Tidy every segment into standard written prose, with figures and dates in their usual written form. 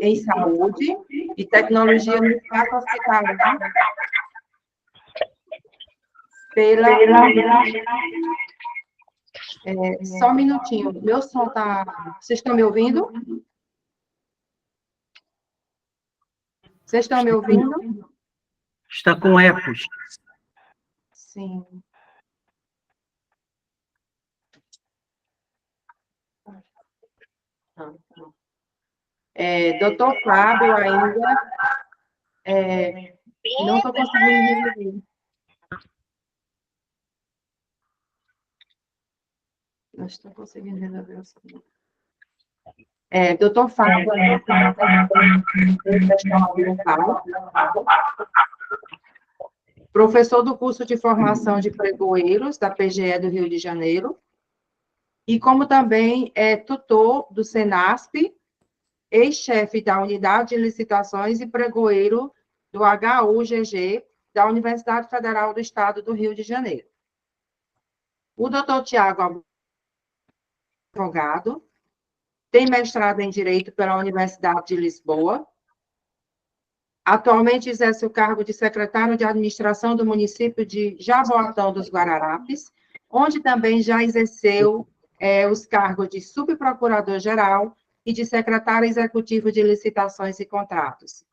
em saúde e tecnologia no espaço hospitalar só um minutinho, meu som tá... Vocês estão me ouvindo? Vocês estão me ouvindo? Está com ecos. Sim. Doutor Fábio ainda, não estou conseguindo resolver. Não estou conseguindo resolver o seguinte. Doutor Fábio ainda questão ambiental, professor do curso de formação de pregoeiros da PGE do Rio de Janeiro, e como também é tutor do SENASP, ex-chefe da Unidade de Licitações e pregoeiro do HUGG, da Universidade Federal do Estado do Rio de Janeiro. O doutor Tiago, advogado, tem mestrado em Direito pela Universidade de Lisboa, atualmente exerce o cargo de secretário de administração do município de Jaboatão dos Guararapes, onde também já exerceu os cargos de subprocurador-geral e de secretário executivo de licitações e contratos.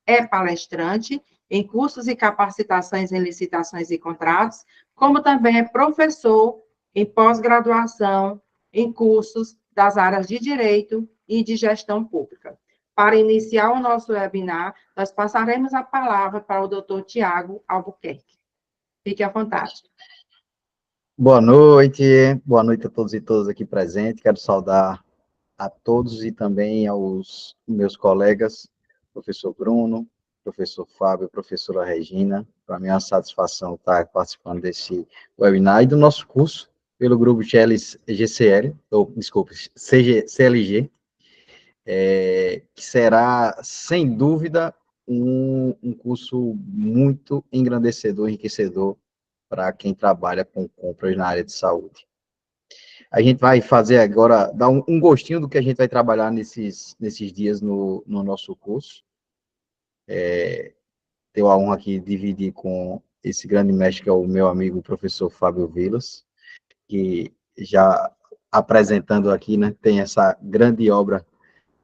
É palestrante em cursos e capacitações em licitações e contratos, como também é professor em pós-graduação em cursos das áreas de Direito e de Gestão Pública. Para iniciar o nosso webinar, nós passaremos a palavra para o doutor Tiago Albuquerque. Fique à vontade. Boa noite a todos e todas aqui presentes. Quero saudar a todos e também aos meus colegas, professor Bruno, professor Fábio, professora Regina. Para mim é uma satisfação estar participando desse webinar e do nosso curso pelo grupo GCL, ou, desculpe, CLG, que será, sem dúvida, um curso muito engrandecedor, enriquecedor para quem trabalha com compras na área de saúde. A gente vai fazer agora, dar um gostinho do que a gente vai trabalhar nesses dias no nosso curso. Tenho a honra aqui de dividir com esse grande mestre, que é o meu amigo, o professor Fábio Vilas, que já apresentando aqui, né, tem essa grande obra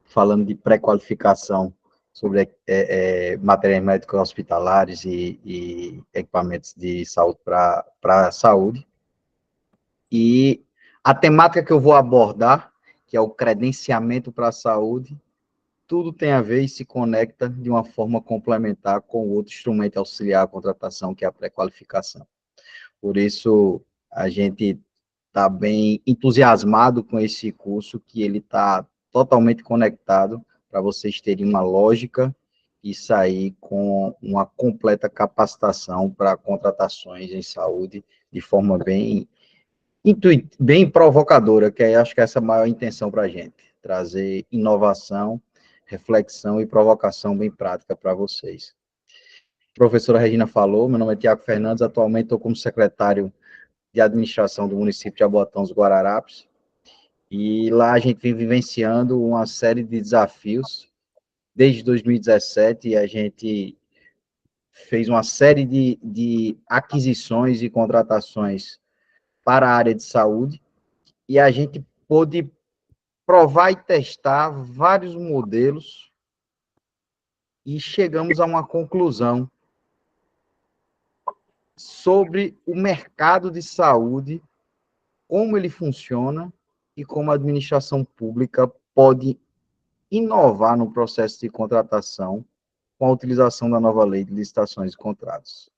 falando de pré-qualificação sobre materiais médicos hospitalares e equipamentos de saúde para a saúde. E a temática que eu vou abordar, que é o credenciamento para a saúde, tudo tem a ver e se conecta de uma forma complementar com outro instrumento auxiliar à contratação, que é a pré-qualificação. Por isso, a gente está bem entusiasmado com esse curso, que ele está totalmente conectado para vocês terem uma lógica e sair com uma completa capacitação para contratações em saúde de forma bem provocadora, que aí acho que essa é a maior intenção para a gente, trazer inovação, reflexão e provocação bem prática para vocês. A professora Regina falou, meu nome é Tiago Fernandes, atualmente estou como secretário de administração do município de Jaboatão dos Guararapes, e lá a gente vem vivenciando uma série de desafios. Desde 2017, a gente fez uma série de aquisições e contratações para a área de saúde, e a gente pôde provar e testar vários modelos, e chegamos a uma conclusão sobre o mercado de saúde, como ele funciona e como a administração pública pode inovar no processo de contratação com a utilização da nova lei de licitações e contratos,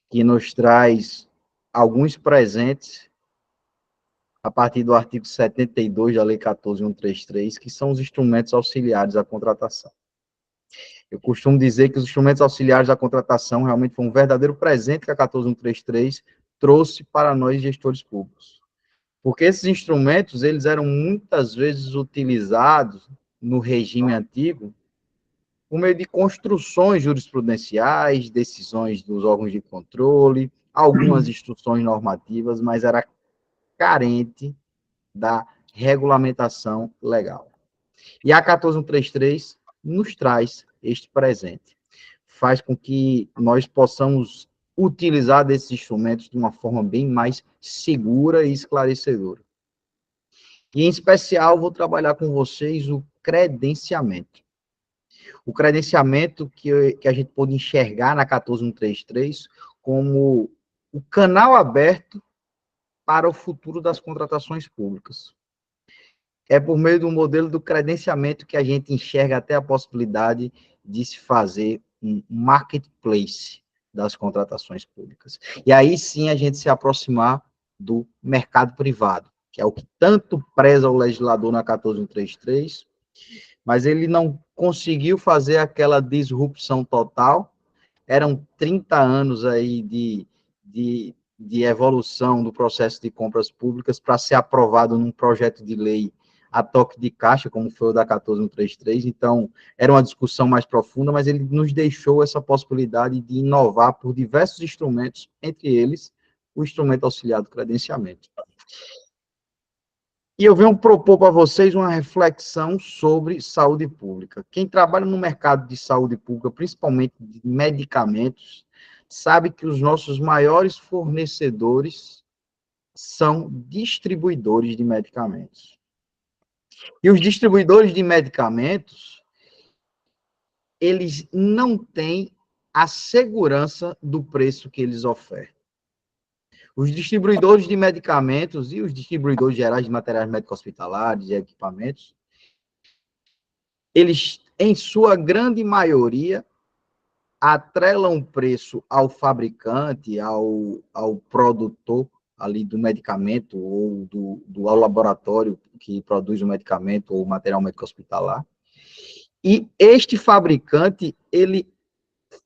que nos traz alguns presentes a partir do artigo 72 da Lei 14.133, que são os instrumentos auxiliares à contratação. Eu costumo dizer que os instrumentos auxiliares à contratação realmente foi um verdadeiro presente que a 14.133 trouxe para nós, gestores públicos. Porque esses instrumentos, eles eram muitas vezes utilizados no regime antigo por meio de construções jurisprudenciais, decisões dos órgãos de controle, algumas instruções normativas, mas era carente da regulamentação legal. E a 14133 nos traz este presente. Faz com que nós possamos utilizar desses instrumentos de uma forma bem mais segura e esclarecedora. E, em especial, vou trabalhar com vocês o credenciamento. O credenciamento que a gente pode enxergar na 14133 como o canal aberto para o futuro das contratações públicas. É por meio do modelo do credenciamento que a gente enxerga até a possibilidade de se fazer um marketplace das contratações públicas. E aí sim a gente se aproximar do mercado privado, que é o que tanto preza o legislador na 14133, mas ele não conseguiu fazer aquela disrupção total. Eram 30 anos aí de evolução do processo de compras públicas para ser aprovado num projeto de lei a toque de caixa, como foi o da 14133. Então, era uma discussão mais profunda, mas ele nos deixou essa possibilidade de inovar por diversos instrumentos, entre eles o instrumento auxiliar do credenciamento. E eu venho propor para vocês uma reflexão sobre saúde pública. Quem trabalha no mercado de saúde pública, principalmente de medicamentos, sabe que os nossos maiores fornecedores são distribuidores de medicamentos. E os distribuidores de medicamentos, eles não têm a segurança do preço que eles ofertam. Os distribuidores de medicamentos e os distribuidores gerais de materiais médicos hospitalares e equipamentos, eles, em sua grande maioria, atrelam o preço ao fabricante, ao produtor ali do medicamento ou ao laboratório que produz o medicamento ou o material médico hospitalar. E este fabricante, ele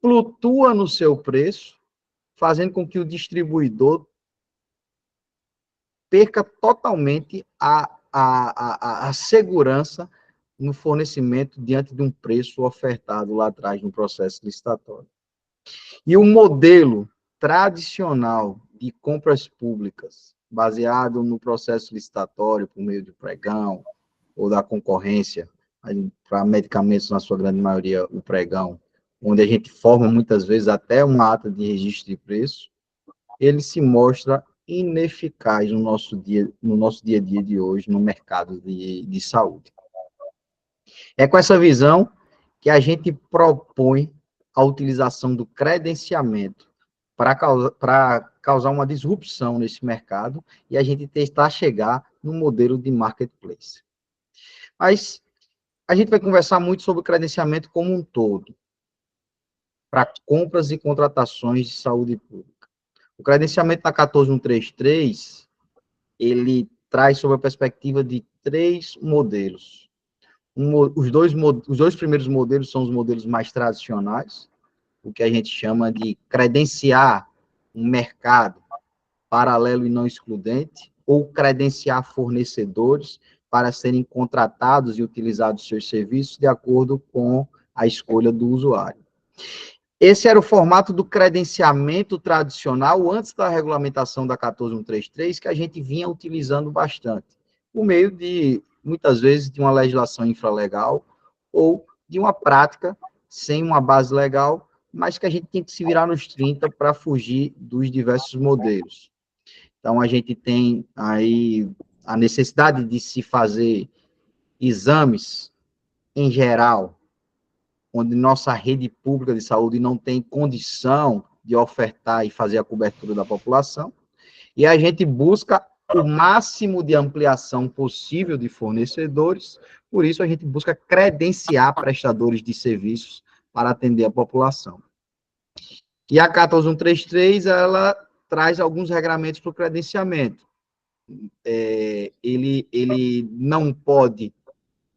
flutua no seu preço, fazendo com que o distribuidor perca totalmente a segurança no fornecimento diante de um preço ofertado lá atrás no processo licitatório. E o modelo tradicional de compras públicas, baseado no processo licitatório por meio do pregão ou da concorrência, para medicamentos, na sua grande maioria, o pregão, onde a gente forma muitas vezes até uma ata de registro de preço, ele se mostra ineficaz no nosso dia a dia de hoje no mercado de saúde. É com essa visão que a gente propõe a utilização do credenciamento para causar uma disrupção nesse mercado e a gente tentar chegar no modelo de marketplace. Mas a gente vai conversar muito sobre o credenciamento como um todo, para compras e contratações de saúde pública. O credenciamento da 14133, ele traz sob a perspectiva de 3 modelos. Os dois primeiros modelos são os modelos mais tradicionais, o que a gente chama de credenciar um mercado paralelo e não excludente, ou credenciar fornecedores para serem contratados e utilizados seus serviços de acordo com a escolha do usuário. Esse era o formato do credenciamento tradicional antes da regulamentação da 14133, que a gente vinha utilizando bastante, por meio de, muitas vezes, de uma legislação infralegal ou de uma prática sem uma base legal, mas que a gente tem que se virar nos 30 para fugir dos diversos modelos. Então, a gente tem aí a necessidade de se fazer exames em geral, onde nossa rede pública de saúde não tem condição de ofertar e fazer a cobertura da população, e a gente busca o máximo de ampliação possível de fornecedores, por isso a gente busca credenciar prestadores de serviços para atender a população. E a 14133, ela traz alguns regramentos para o credenciamento. Ele não pode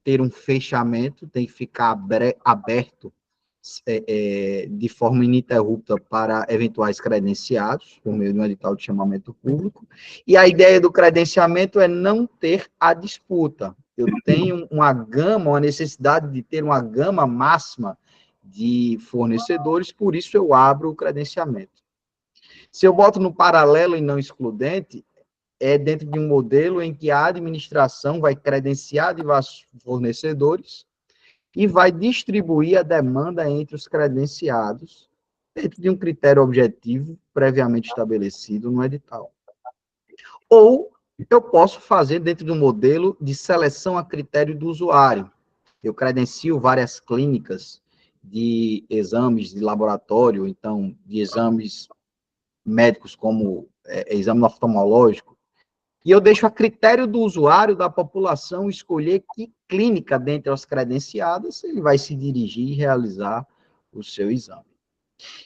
ter um fechamento, tem que ficar aberto de forma ininterrupta para eventuais credenciados, por meio de um edital de chamamento público. E a ideia do credenciamento é não ter a disputa. Eu tenho uma necessidade de ter uma gama máxima de fornecedores, por isso eu abro o credenciamento. Se eu boto no paralelo e não excludente, é dentro de um modelo em que a administração vai credenciar diversos fornecedores e vai distribuir a demanda entre os credenciados dentro de um critério objetivo previamente estabelecido no edital. Ou eu posso fazer dentro de um modelo de seleção a critério do usuário. Eu credencio várias clínicas de exames de laboratório, então, de exames médicos como exame oftalmológico, e eu deixo a critério do usuário, da população, escolher que clínica, dentre as credenciadas, ele vai se dirigir e realizar o seu exame.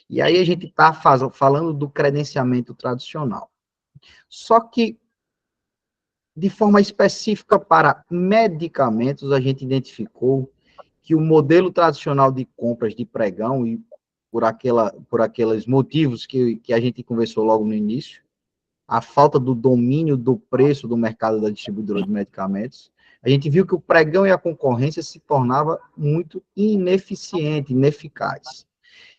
E aí a gente está falando do credenciamento tradicional. Só que, de forma específica para medicamentos, a gente identificou que o modelo tradicional de compras de pregão, e por aqueles motivos que a gente conversou logo no início, a falta do domínio do preço do mercado da distribuidora de medicamentos, a gente viu que o pregão e a concorrência se tornava muito ineficiente, ineficaz.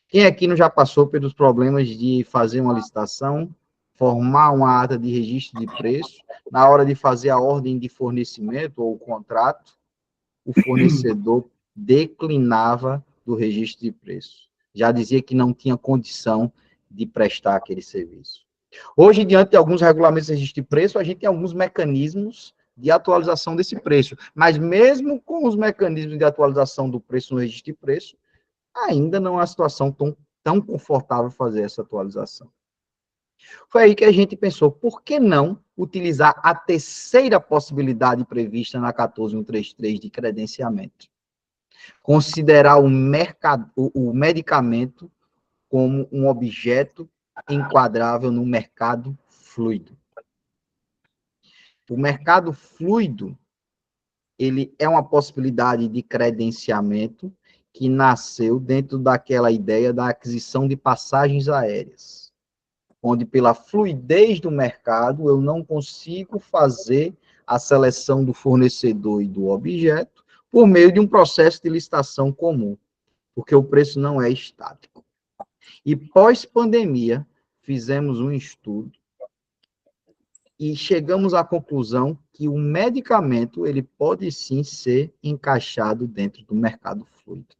Quem aqui não já passou pelos problemas de fazer uma licitação, formar uma ata de registro de preço, na hora de fazer a ordem de fornecimento ou o contrato, o fornecedor declinava do registro de preço. Já dizia que não tinha condição de prestar aquele serviço. Hoje, diante de alguns regulamentos de registro de preço, a gente tem alguns mecanismos de atualização desse preço. Mas mesmo com os mecanismos de atualização do preço no registro de preço, ainda não é uma situação tão confortável fazer essa atualização. Foi aí que a gente pensou, por que não utilizar a terceira possibilidade prevista na 14133 de credenciamento? Considerar o medicamento como um objeto enquadrável no mercado fluido. O mercado fluido, ele é uma possibilidade de credenciamento que nasceu dentro daquela ideia da aquisição de passagens aéreas, onde pela fluidez do mercado eu não consigo fazer a seleção do fornecedor e do objeto por meio de um processo de licitação comum, porque o preço não é estático. E pós-pandemia, fizemos um estudo e chegamos à conclusão que o medicamento ele pode sim ser encaixado dentro do mercado fluido.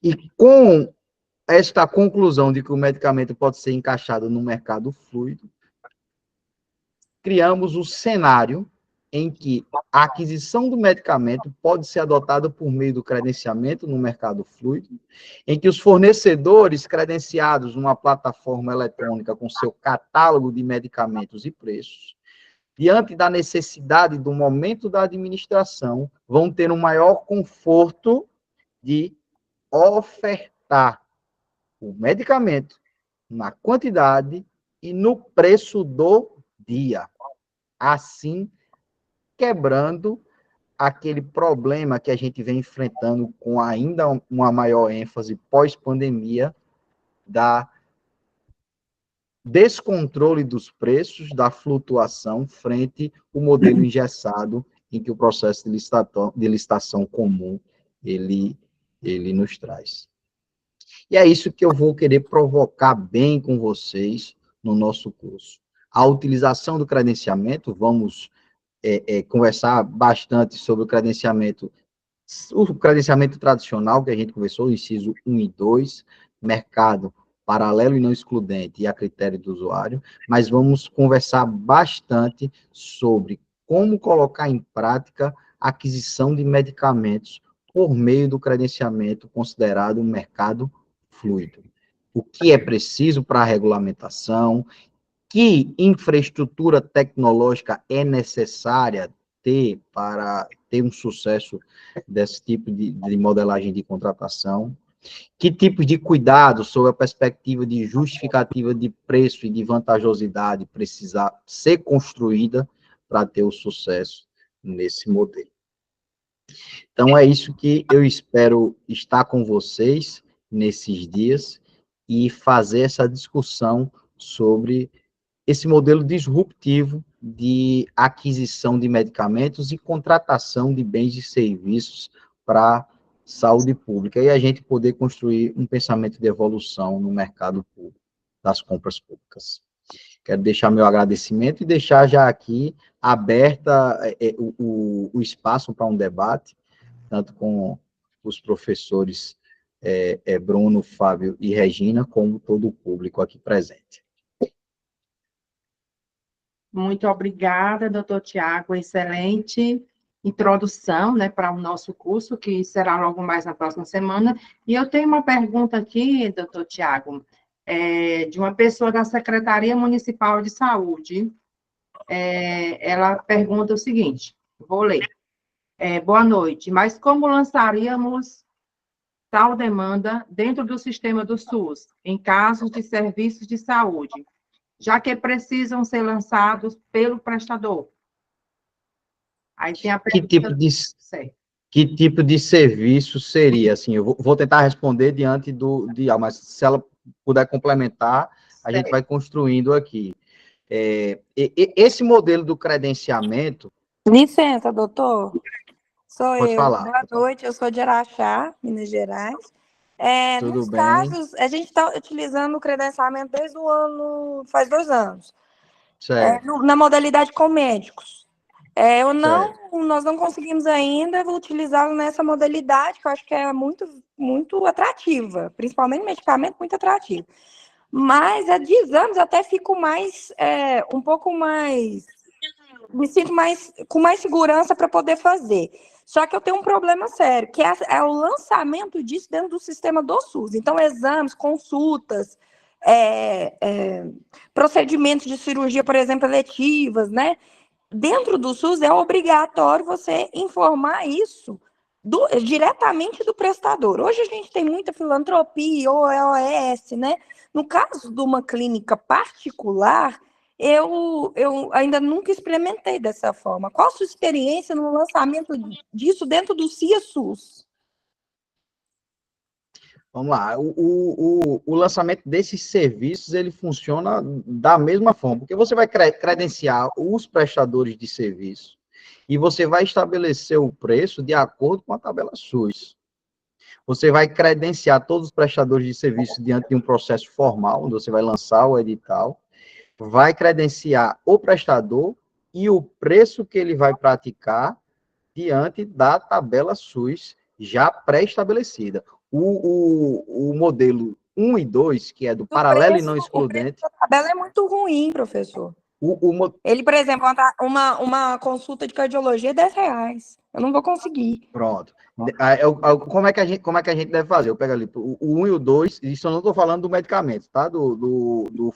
E com esta conclusão de que o medicamento pode ser encaixado no mercado fluido, criamos o cenário em que a aquisição do medicamento pode ser adotada por meio do credenciamento no mercado fluido, em que os fornecedores credenciados numa plataforma eletrônica com seu catálogo de medicamentos e preços, diante da necessidade do momento da administração, vão ter um maior conforto de ofertar o medicamento na quantidade e no preço do dia. Assim, quebrando aquele problema que a gente vem enfrentando com ainda uma maior ênfase pós-pandemia da descontrole dos preços, da flutuação frente ao modelo engessado em que o processo de licitação comum ele nos traz. E é isso que eu vou querer provocar bem com vocês no nosso curso. A utilização do credenciamento, vamos conversar bastante sobre o credenciamento tradicional, que a gente conversou, inciso 1 e 2, mercado paralelo e não excludente e a critério do usuário, mas vamos conversar bastante sobre como colocar em prática a aquisição de medicamentos por meio do credenciamento considerado um mercado fluido. O que é preciso para a regulamentação, que infraestrutura tecnológica é necessária ter para ter um sucesso desse tipo de modelagem de contratação, que tipos de cuidados sobre a perspectiva de justificativa de preço e de vantajosidade precisa ser construída para ter o sucesso nesse modelo. Então, é isso que eu espero estar com vocês nesses dias e fazer essa discussão sobre esse modelo disruptivo de aquisição de medicamentos e contratação de bens e serviços para saúde pública, e a gente poder construir um pensamento de evolução no mercado público, das compras públicas. Quero deixar meu agradecimento e deixar já aqui aberta o espaço para um debate, tanto com os professores Bruno, Fábio e Regina, como todo o público aqui presente. Muito obrigada, doutor Tiago, excelente introdução, né, para o nosso curso, que será logo mais na próxima semana. E eu tenho uma pergunta aqui, doutor Tiago, de uma pessoa da Secretaria Municipal de Saúde. Ela pergunta o seguinte, vou ler. Boa noite, mas como lançaríamos tal demanda dentro do sistema do SUS, em casos de serviços de saúde, já que precisam ser lançados pelo prestador? Aí tem a pergunta... Que tipo de serviço seria? Assim, eu vou tentar responder diante mas se ela puder complementar, a gente vai construindo aqui. Esse modelo do credenciamento... Licença, doutor. Sou Pode eu. falar. Boa noite, eu sou de Araxá, Minas Gerais. Tudo Nos bem. casos, a gente está utilizando o credenciamento desde o ano, faz 2 anos. Na modalidade com médicos. Nós não conseguimos ainda utilizá-lo nessa modalidade, que eu acho que é muito, muito atrativa, principalmente medicamento muito atrativo. Mas há 10 anos até fico mais, um pouco mais, me sinto com mais segurança para poder fazer. Só que eu tenho um problema sério, que é o lançamento disso dentro do sistema do SUS. Então, exames, consultas, procedimentos de cirurgia, por exemplo, eletivas, né? Dentro do SUS é obrigatório você informar isso diretamente do prestador. Hoje a gente tem muita filantropia, OES, né? No caso de uma clínica particular, eu ainda nunca experimentei dessa forma. Qual a sua experiência no lançamento disso dentro do CIA-SUS? Vamos lá, o lançamento desses serviços, ele funciona da mesma forma, porque você vai credenciar os prestadores de serviço e você vai estabelecer o preço de acordo com a tabela SUS. Você vai credenciar todos os prestadores de serviço diante de um processo formal, onde você vai lançar o edital, vai credenciar o prestador e o preço que ele vai praticar diante da tabela SUS já pré-estabelecida. O modelo 1 e 2, que é do paralelo e não excludente... A tabela é muito ruim, professor. Ele, por exemplo, uma consulta de cardiologia é R$10. Eu não vou conseguir. Pronto. Como é que a gente deve fazer? Eu pego ali o 1 e o 2, isso eu não estou falando do medicamento, tá? Do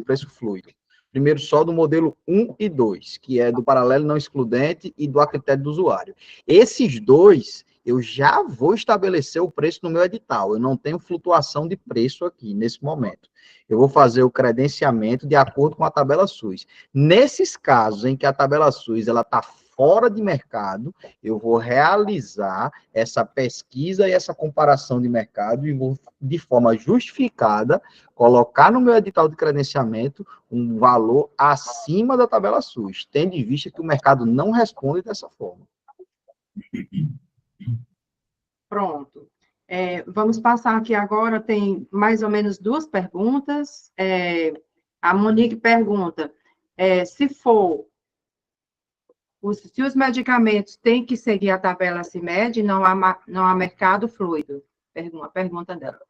preço fluido. Primeiro, só do modelo 1 e 2, que é do paralelo não excludente e do a critério do usuário. Esses dois, eu já vou estabelecer o preço no meu edital. Eu não tenho flutuação de preço aqui, nesse momento. Eu vou fazer o credenciamento de acordo com a tabela SUS. Nesses casos em que a tabela SUS está fora de mercado, eu vou realizar essa pesquisa e essa comparação de mercado e vou, de forma justificada, colocar no meu edital de credenciamento um valor acima da tabela SUS, tendo em vista que o mercado não responde dessa forma. Pronto. Vamos passar aqui agora, tem mais ou menos 2 perguntas. A Monique pergunta, se os medicamentos têm que seguir a tabela CIMED, não há mercado fluido. A pergunta dela.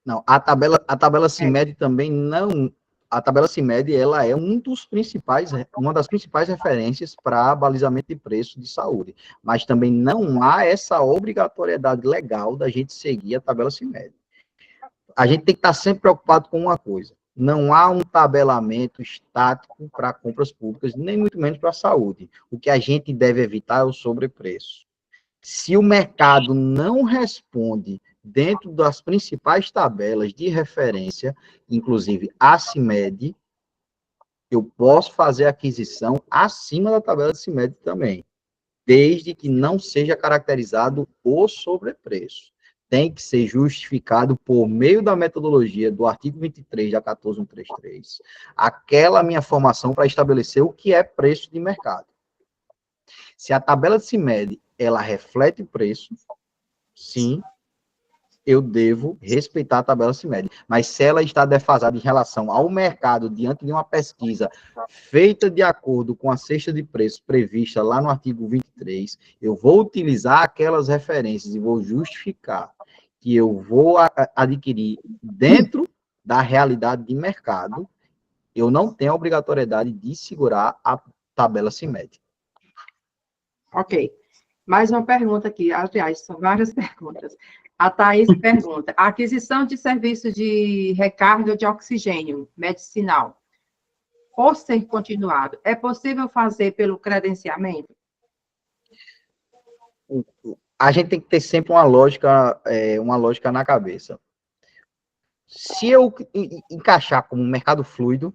Não, a tabela CIMED também não... A tabela CIMED, ela é uma das principais referências para balizamento de preço de saúde, mas também não há essa obrigatoriedade legal da gente seguir a tabela CIMED. A gente tem que estar sempre preocupado com uma coisa: não há um tabelamento estático para compras públicas, nem muito menos para a saúde. O que a gente deve evitar é o sobrepreço. Se o mercado não responde dentro das principais tabelas de referência, inclusive a CIMED, eu posso fazer aquisição acima da tabela de CIMED também, desde que não seja caracterizado o sobrepreço. Tem que ser justificado por meio da metodologia do artigo 23 da 14133, aquela minha formação para estabelecer o que é preço de mercado. Se a tabela de CIMED, ela reflete o preço, sim, eu devo respeitar a tabela CIMED. Mas se ela está defasada em relação ao mercado, diante de uma pesquisa feita de acordo com a cesta de preços prevista lá no artigo 23, eu vou utilizar aquelas referências e vou justificar que eu vou adquirir dentro da realidade de mercado, eu não tenho a obrigatoriedade de segurar a tabela CIMED. Ok. Mais uma pergunta aqui. Aliás, são várias perguntas. A Thaís pergunta: a aquisição de serviço de recarga de oxigênio medicinal, por ser continuado, é possível fazer pelo credenciamento? A gente tem que ter sempre uma lógica na cabeça. Se eu encaixar como mercado fluido,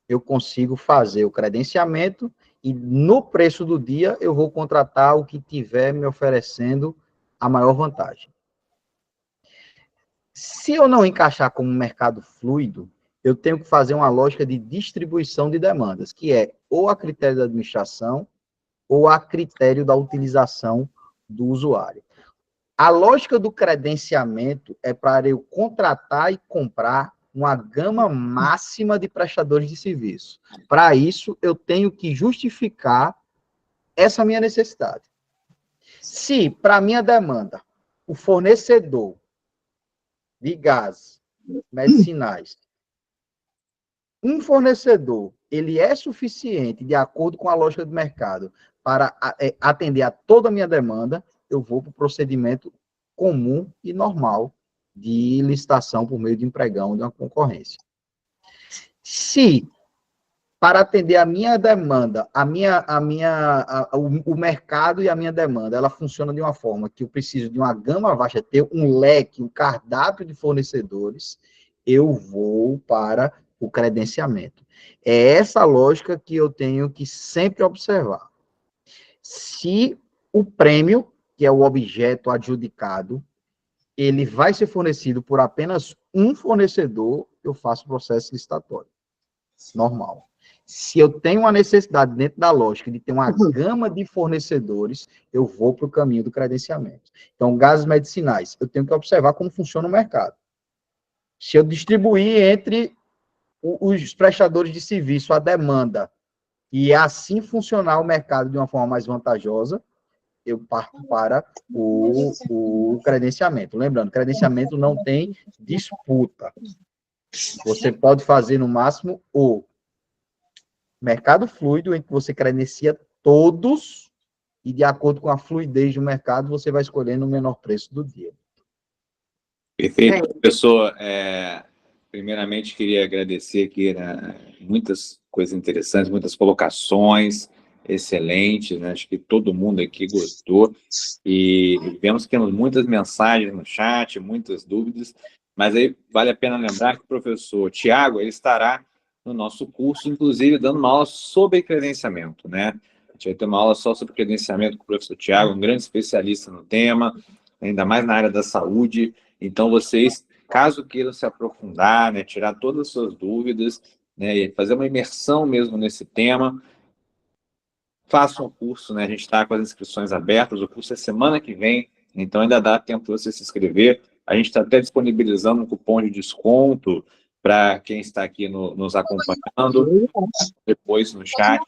eu consigo fazer o credenciamento e no preço do dia eu vou contratar o que tiver me oferecendo a maior vantagem. Se eu não encaixar como mercado fluido, eu tenho que fazer uma lógica de distribuição de demandas, que é ou a critério da administração ou a critério da utilização do usuário. A lógica do credenciamento é para eu contratar e comprar uma gama máxima de prestadores de serviço. Para isso, eu tenho que justificar essa minha necessidade. Se, para minha demanda, o fornecedor de gás medicinais, um fornecedor, ele é suficiente, de acordo com a lógica do mercado, para atender a toda a minha demanda, eu vou para o procedimento comum e normal de licitação por meio de um pregão de uma concorrência. Se, para atender a minha demanda, o mercado e a minha demanda, ela funciona de uma forma que eu preciso de uma gama vasta, ter um leque, um cardápio de fornecedores, eu vou para o credenciamento. É essa lógica que eu tenho que sempre observar. Se o prêmio, que é o objeto adjudicado, ele vai ser fornecido por apenas um fornecedor, eu faço o processo licitatório. Normal. Se eu tenho uma necessidade dentro da lógica de ter uma gama de fornecedores, eu vou para o caminho do credenciamento. Então, gases medicinais, eu tenho que observar como funciona o mercado. Se eu distribuir entre os prestadores de serviço a demanda e assim funcionar o mercado de uma forma mais vantajosa, eu parto para o credenciamento. Lembrando, credenciamento não tem disputa. Você pode fazer, no máximo, o mercado fluido, em que você credencia todos, e de acordo com a fluidez do mercado, você vai escolhendo o menor preço do dia. Perfeito, professor. Primeiramente, queria agradecer aqui, né, muitas coisas interessantes, muitas colocações excelentes, né? Acho que todo mundo aqui gostou, e vemos que temos muitas mensagens no chat, muitas dúvidas, mas aí vale a pena lembrar que o professor Tiago, ele estará no nosso curso, inclusive dando uma aula sobre credenciamento, né? A gente vai ter uma aula só sobre credenciamento com o professor Tiago, um grande especialista no tema, ainda mais na área da saúde. Então, vocês, caso queiram se aprofundar, né, tirar todas as suas dúvidas, né, e fazer uma imersão mesmo nesse tema, façam o curso, né? A gente está com as inscrições abertas, o curso é semana que vem, então ainda dá tempo de você se inscrever. A gente está até disponibilizando um cupom de desconto para quem está aqui nos acompanhando, depois no chat.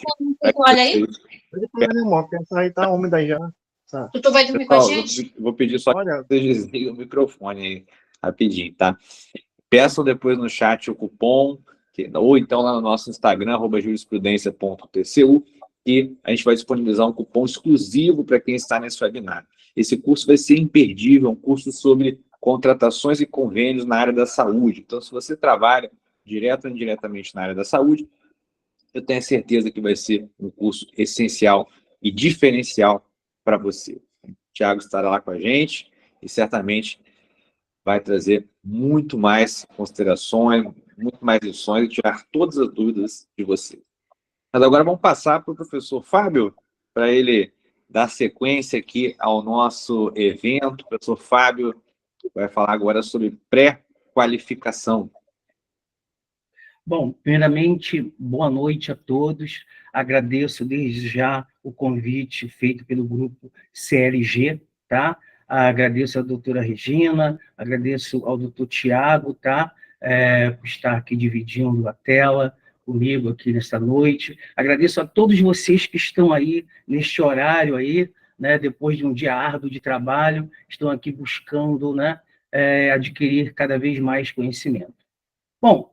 Olha aí. Aí tá úmida aí já. Tu vai dormir com a gente? Vou pedir só que vocês desliguem o microfone aí, rapidinho, tá? Peçam depois no chat o cupom, ou então lá no nosso Instagram, @jurisprudencia.tcu, e a gente vai disponibilizar um cupom exclusivo para quem está nesse webinar. Esse curso vai ser imperdível, um curso sobre contratações e convênios na área da saúde. Então, se você trabalha direto ou indiretamente na área da saúde, eu tenho certeza que vai ser um curso essencial e diferencial para você. O Tiago estará lá com a gente e certamente vai trazer muito mais considerações, muito mais lições e tirar todas as dúvidas de você. Mas agora vamos passar para o professor Fábio, para ele dar sequência aqui ao nosso evento. O professor Fábio vai falar agora sobre pré-qualificação. Bom, primeiramente, boa noite a todos. Agradeço desde já o convite feito pelo grupo CLG, tá? Agradeço à doutora Regina, agradeço ao doutor Tiago, tá? Por estar aqui dividindo a tela comigo aqui nesta noite. Agradeço a todos vocês que estão aí neste horário aí, né, depois de um dia árduo de trabalho, estão aqui buscando, né, adquirir cada vez mais conhecimento. Bom,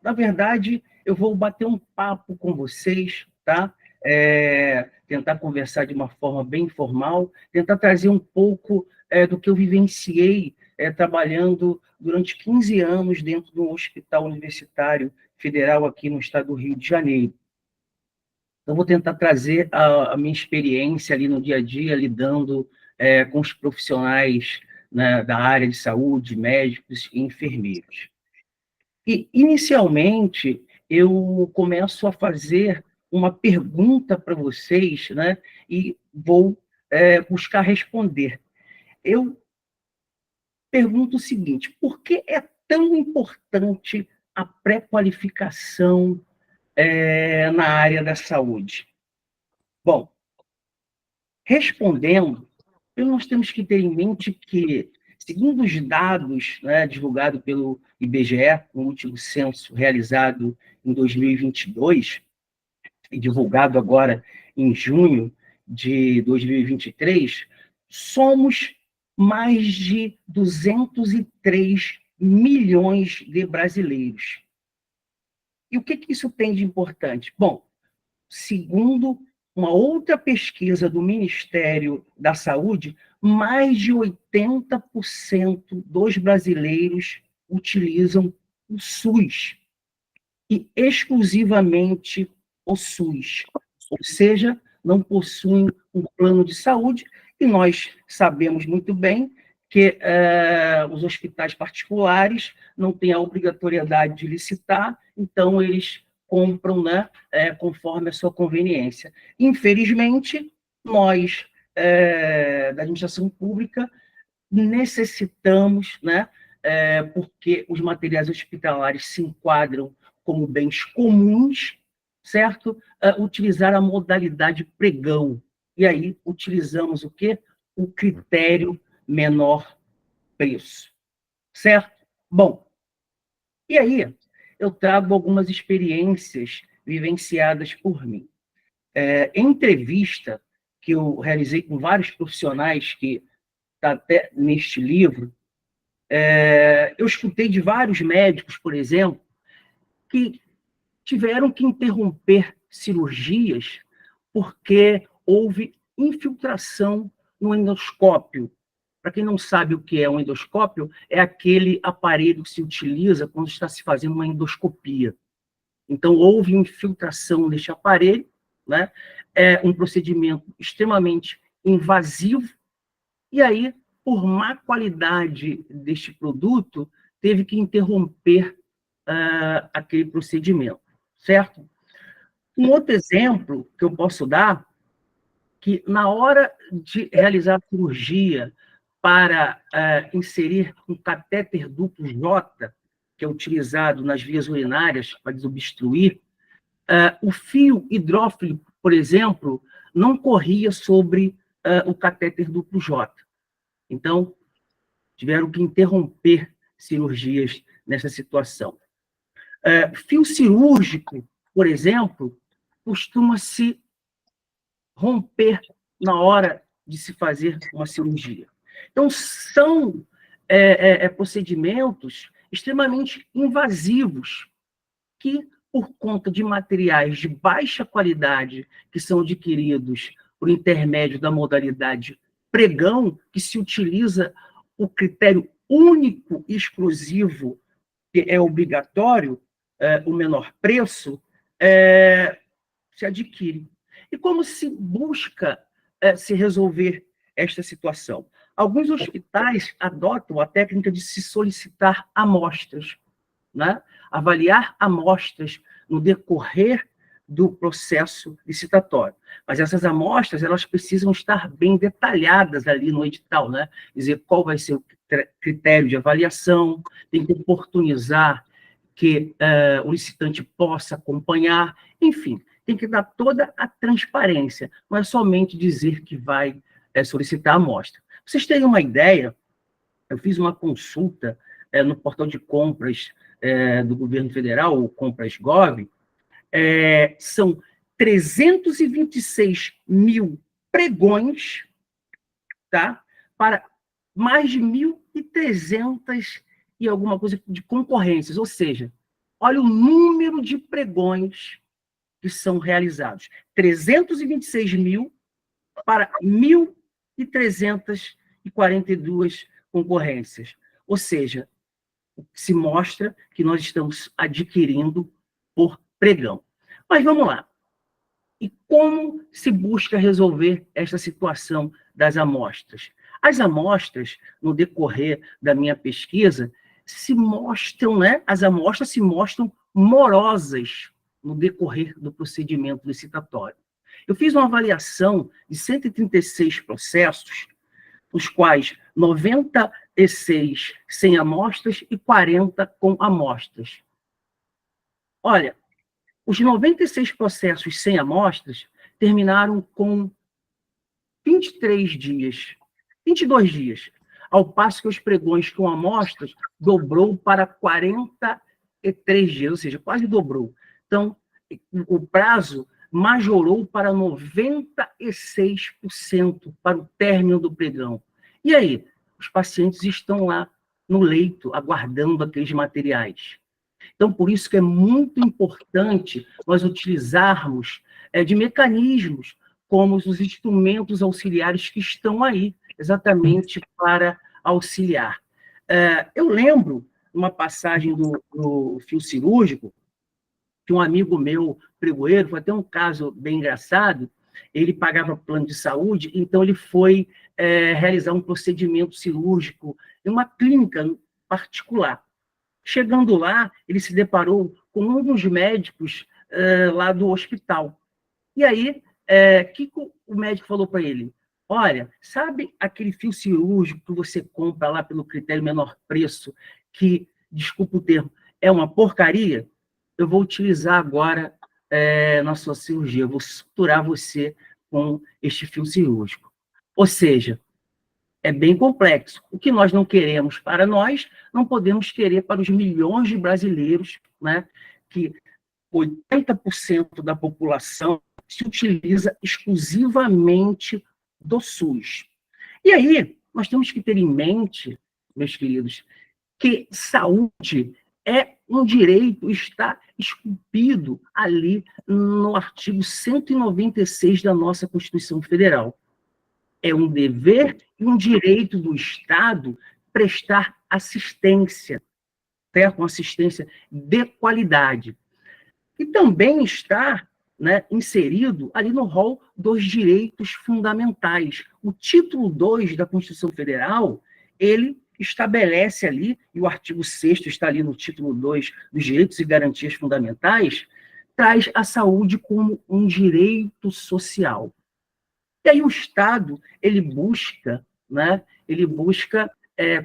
na verdade, eu vou bater um papo com vocês, tá? Tentar conversar de uma forma bem informal, tentar trazer um pouco do que eu vivenciei trabalhando durante 15 anos dentro de um hospital universitário federal aqui no estado do Rio de Janeiro. Então, vou tentar trazer a minha experiência ali no dia a dia, lidando com os profissionais, né, da área de saúde, médicos e enfermeiros. E, inicialmente, eu começo a fazer uma pergunta para vocês, né, e vou buscar responder. Eu pergunto o seguinte: por que é tão importante a pré-qualificação na área da saúde? Bom, respondendo, nós temos que ter em mente que, segundo os dados, né, divulgados pelo IBGE, no último censo realizado em 2022, e divulgado agora em junho de 2023, somos mais de 203 milhões de brasileiros. E o que isso tem de importante? Bom, segundo uma outra pesquisa do Ministério da Saúde, mais de 80% dos brasileiros utilizam o SUS, e exclusivamente o SUS, ou seja, não possuem um plano de saúde, e nós sabemos muito bem que os hospitais particulares não têm a obrigatoriedade de licitar, então eles compram, né, conforme a sua conveniência. Infelizmente, nós, da administração pública, necessitamos, né, porque os materiais hospitalares se enquadram como bens comuns, certo? Utilizar a modalidade pregão. E aí utilizamos o quê? O critério menor preço, certo? Bom, e aí eu trago algumas experiências vivenciadas por mim. Em entrevista que eu realizei com vários profissionais, que está até neste livro, eu escutei de vários médicos, por exemplo, que tiveram que interromper cirurgias porque houve infiltração no endoscópio. Para quem não sabe o que é um endoscópio, é aquele aparelho que se utiliza quando está se fazendo uma endoscopia. Então, houve infiltração neste aparelho, né? É um procedimento extremamente invasivo, e aí, por má qualidade deste produto, teve que interromper aquele procedimento, certo? Um outro exemplo que eu posso dar, que na hora de realizar a cirurgia para inserir um catéter duplo J, que é utilizado nas vias urinárias para desobstruir, o fio hidrófilo, por exemplo, não corria sobre o catéter duplo J. Então, tiveram que interromper cirurgias nessa situação. Fio cirúrgico, por exemplo, costuma-se romper na hora de se fazer uma cirurgia. Então, são procedimentos extremamente invasivos que, por conta de materiais de baixa qualidade que são adquiridos por intermédio da modalidade pregão, que se utiliza o critério único e exclusivo, que é obrigatório, o menor preço, se adquire. E como se busca se resolver esta situação? Alguns hospitais adotam a técnica de se solicitar amostras, né? Avaliar amostras no decorrer do processo licitatório. Mas essas amostras, elas precisam estar bem detalhadas ali no edital, né? Dizer qual vai ser o critério de avaliação, tem que oportunizar que o licitante possa acompanhar, enfim, tem que dar toda a transparência, não é somente dizer que vai solicitar a amostra. vocês terem uma ideia, eu fiz uma consulta no portal de compras do governo federal, o Compras Gov, são 326 mil pregões, tá? Para mais de 1.300 e alguma coisa de concorrências, ou seja, olha o número de pregões que são realizados. 326 mil para 1.342 concorrências. Ou seja, se mostra que nós estamos adquirindo por pregão. Mas vamos lá. E como se busca resolver esta situação das amostras? As amostras, no decorrer da minha pesquisa, se mostram, as amostras se mostram morosas no decorrer do procedimento licitatório. Eu fiz uma avaliação de 136 processos, os quais 96 sem amostras e 40 com amostras. Olha, os 96 processos sem amostras terminaram com 22 dias, ao passo que os pregões com amostras dobrou para 43 dias, ou seja, quase dobrou. Então, o prazo majorou para 96% para o término do pregão. E aí? Os pacientes estão lá no leito, aguardando aqueles materiais. Então, por isso que é muito importante nós utilizarmos de mecanismos como os instrumentos auxiliares que estão aí, exatamente para auxiliar. Eu lembro uma passagem do fio cirúrgico, que um amigo meu, pregoeiro, foi até um caso bem engraçado, ele pagava plano de saúde, então ele foi realizar um procedimento cirúrgico em uma clínica particular. Chegando lá, ele se deparou com um dos médicos lá do hospital. E aí, o que o médico falou para ele? Olha, sabe aquele fio cirúrgico que você compra lá pelo critério menor preço, que, desculpa o termo, é uma porcaria? Eu vou utilizar agora na sua cirurgia, eu vou suturar você com este fio cirúrgico. Ou seja, é bem complexo. O que nós não queremos para nós, não podemos querer para os milhões de brasileiros, que 80% da população se utiliza exclusivamente do SUS. E aí, nós temos que ter em mente, meus queridos, que saúde é um direito, está esculpido ali no artigo 196 da nossa Constituição Federal. É um dever e um direito do Estado prestar assistência, certo? Uma assistência de qualidade. E também está inserido ali no rol dos direitos fundamentais. O título 2 da Constituição Federal, ele estabelece ali, e o artigo 6º está ali no título 2 dos direitos e garantias fundamentais, traz a saúde como um direito social. E aí o Estado, ele busca,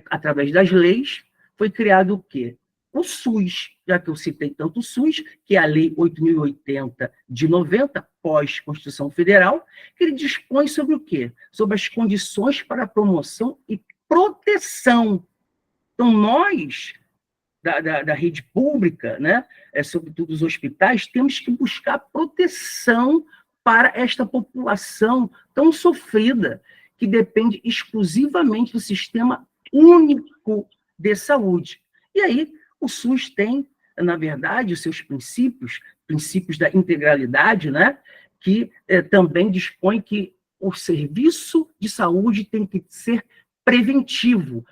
através das leis, foi criado o quê? O SUS, já que eu citei tanto o SUS, que é a Lei 8.080 de 90, pós-Constituição Federal, que ele dispõe sobre o quê? Sobre as condições para a promoção e proteção. Então, nós, da rede pública, sobretudo os hospitais, temos que buscar proteção para esta população tão sofrida, que depende exclusivamente do sistema único de saúde. E aí, o SUS tem, na verdade, os seus princípios da integralidade, que também dispõe que o serviço de saúde tem que ser preventivo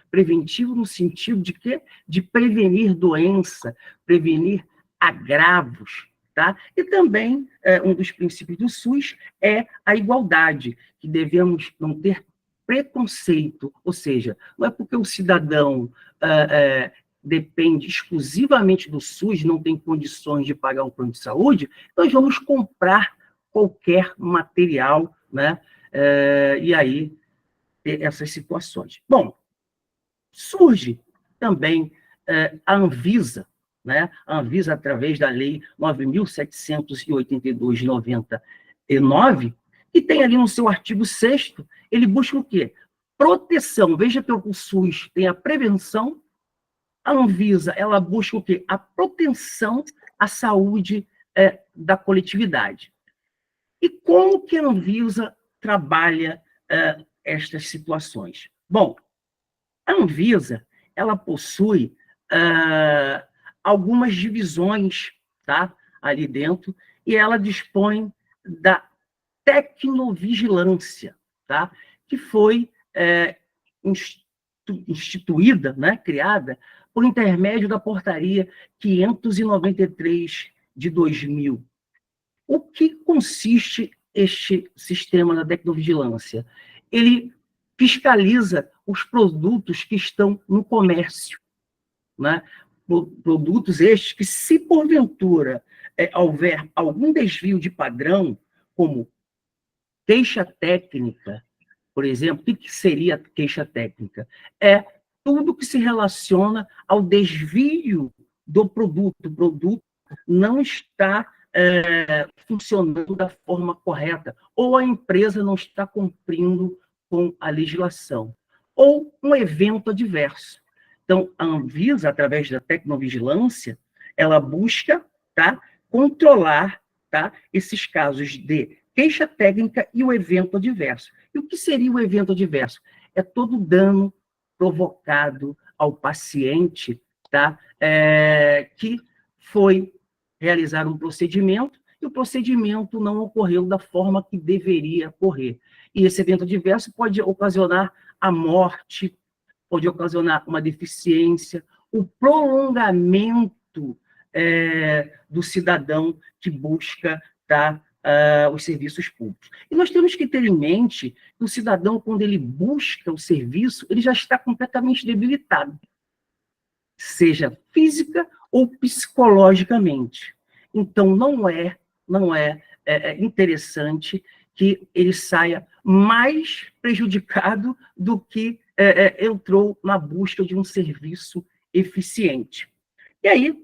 no sentido de quê? De prevenir doença, prevenir agravos, tá? E também, um dos princípios do SUS é a igualdade, que devemos não ter preconceito, ou seja, não é porque o cidadão depende exclusivamente do SUS, não tem condições de pagar um plano de saúde, nós vamos comprar qualquer material, e aí ter essas situações. Bom, surge também a Anvisa, a Anvisa, através da Lei 9.782 de 99, e tem ali no seu artigo 6º, ele busca o quê? proteção. Veja que o SUS tem a prevenção, a Anvisa, ela busca o quê? A proteção à saúde da coletividade. E como que a Anvisa trabalha estas situações? Bom, a Anvisa, ela possui algumas divisões, tá, ali dentro, e ela dispõe da tecnovigilância, tá, que foi instituída, né, criada, por intermédio da portaria 593 de 2000. O que consiste este sistema da tecnovigilância? Ele fiscaliza os produtos que estão no comércio, né? Produtos estes que, se porventura houver algum desvio de padrão, como queixa técnica, por exemplo, o que seria queixa técnica? É tudo que se relaciona ao desvio do produto. O produto não está funcionando da forma correta, ou a empresa não está cumprindo com a legislação, ou um evento adverso. Então, a Anvisa, através da tecnovigilância, ela busca, tá, controlar, tá, esses casos de queixa técnica e o evento adverso. E o que seria o evento adverso? É todo dano provocado ao paciente, tá, que foi realizar um procedimento e o procedimento não ocorreu da forma que deveria ocorrer. E esse evento adverso pode ocasionar a morte, pode ocasionar uma deficiência, o prolongamento do cidadão que busca, tá, os serviços públicos. E nós temos que ter em mente que o cidadão, quando ele busca o serviço, ele já está completamente debilitado, seja física ou psicologicamente. Então, não é interessante que ele saia mais prejudicado do que entrou na busca de um serviço eficiente. E aí,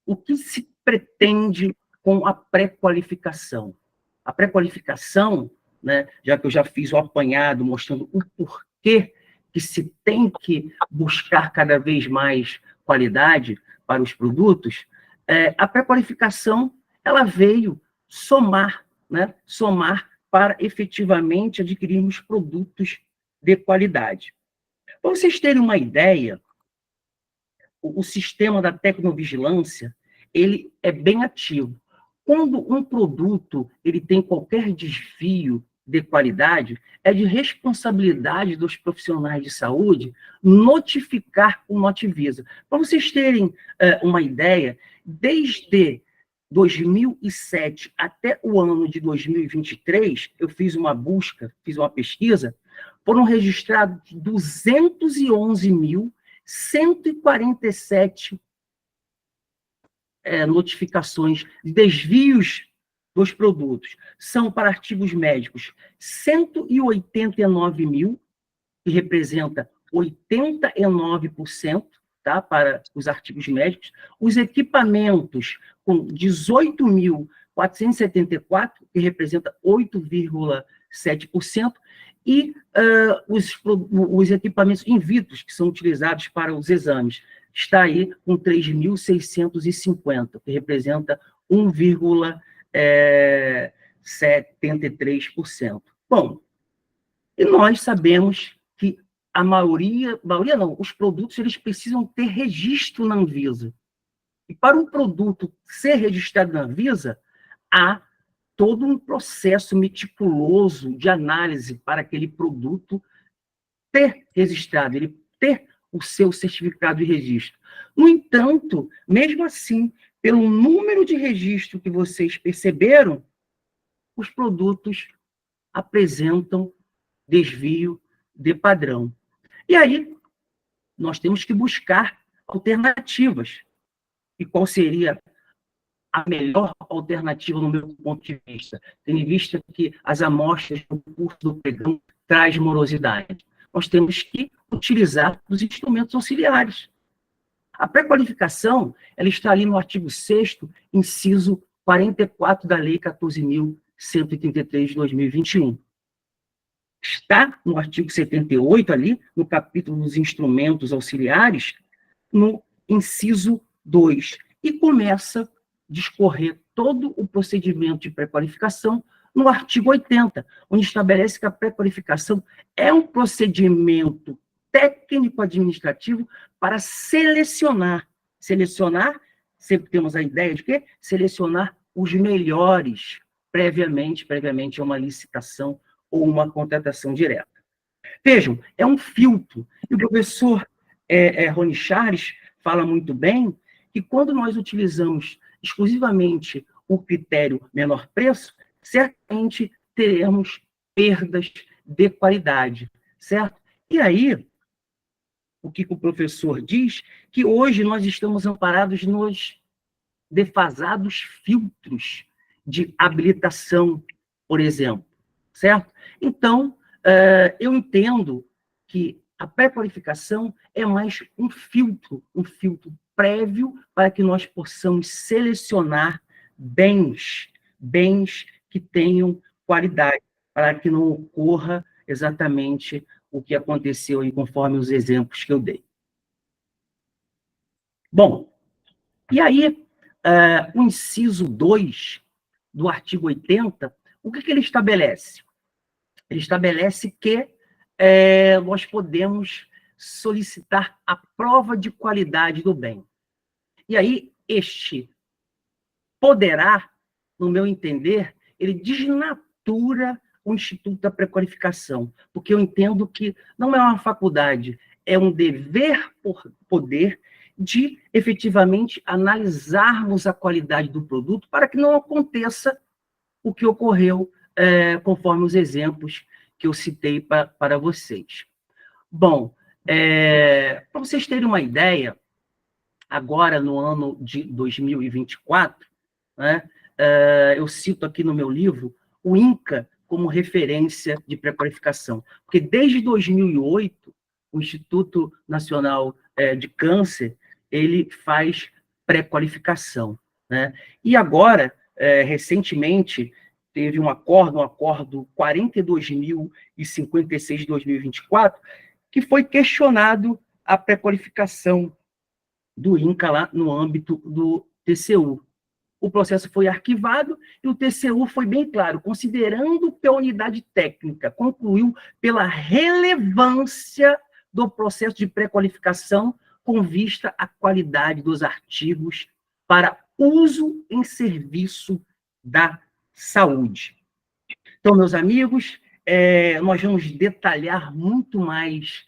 o que se pretende com a pré-qualificação? A pré-qualificação, né, já que eu já fiz o apanhado mostrando o porquê que se tem que buscar cada vez mais qualidade para os produtos, a pré-qualificação ela veio somar, né, somar para efetivamente adquirirmos produtos de qualidade. Para vocês terem uma ideia, o sistema da tecnovigilância, ele é bem ativo. Quando um produto ele tem qualquer desvio de qualidade, é de responsabilidade dos profissionais de saúde notificar o Notivisa. Para vocês terem uma ideia, desde 2007 até o ano de 2023, eu fiz uma busca, fiz uma pesquisa, foram registrados 211.147 notificações de desvios dos produtos. São para artigos médicos 189 mil, que representa 89%, tá, para os artigos médicos. Os equipamentos com 18.474, que representa 8,7%, e os equipamentos in vitro, que são utilizados para os exames, está aí com 3.650, que representa 1,73%. Bom, e nós sabemos que a maioria não, os produtos eles precisam ter registro na Anvisa. E para um produto ser registrado na Anvisa, há todo um processo meticuloso de análise para aquele produto ter registrado, ele ter o seu certificado de registro. No entanto, mesmo assim, pelo número de registro que vocês perceberam, os produtos apresentam desvio de padrão. E aí, nós temos que buscar alternativas. E qual seria a melhor alternativa, no meu ponto de vista? Tendo em vista que as amostras do curso do pregão traz morosidade. Nós temos que utilizar os instrumentos auxiliares. A pré-qualificação, ela está ali no artigo 6º, inciso 44 da Lei 14.133 de 2021. está no artigo 78, ali, no capítulo dos instrumentos auxiliares, no inciso 2, e começa a discorrer todo o procedimento de pré-qualificação no artigo 80, onde estabelece que a pré-qualificação é um procedimento técnico-administrativo para selecionar, sempre temos a ideia de quê? Selecionar os melhores previamente a uma licitação ou uma contratação direta. Vejam, é um filtro, e o professor Rony Charles fala muito bem que quando nós utilizamos exclusivamente o critério menor preço, certamente teremos perdas de qualidade, certo? E aí, o que o professor diz? Que hoje nós estamos amparados nos defasados filtros de habilitação, por exemplo, certo? Então, eu entendo que a pré-qualificação é mais um filtro prévio para que nós possamos selecionar bens que tenham qualidade, para que não ocorra exatamente o que aconteceu aí, conforme os exemplos que eu dei. Bom, e aí, o inciso 2 do artigo 80, o que ele estabelece? Ele estabelece que nós podemos solicitar a prova de qualidade do bem. E aí, este poderá, no meu entender, ele desnatura o Instituto da Pré-Qualificação, porque eu entendo que não é uma faculdade, é um dever por poder de, efetivamente, analisarmos a qualidade do produto para que não aconteça o que ocorreu conforme os exemplos que eu citei para vocês. Bom, para vocês terem uma ideia, agora no ano de 2024, né, eu cito aqui no meu livro o INCA como referência de pré-qualificação, porque desde 2008, o Instituto Nacional de Câncer, ele faz pré-qualificação, né? E agora, recentemente, teve um acordo 42.056 de 2024, que foi questionado a pré-qualificação do INCA lá no âmbito do TCU. O processo foi arquivado e o TCU foi bem claro, considerando que a unidade técnica concluiu pela relevância do processo de pré-qualificação com vista à qualidade dos artigos para uso em serviço da saúde. Então, meus amigos, nós vamos detalhar muito mais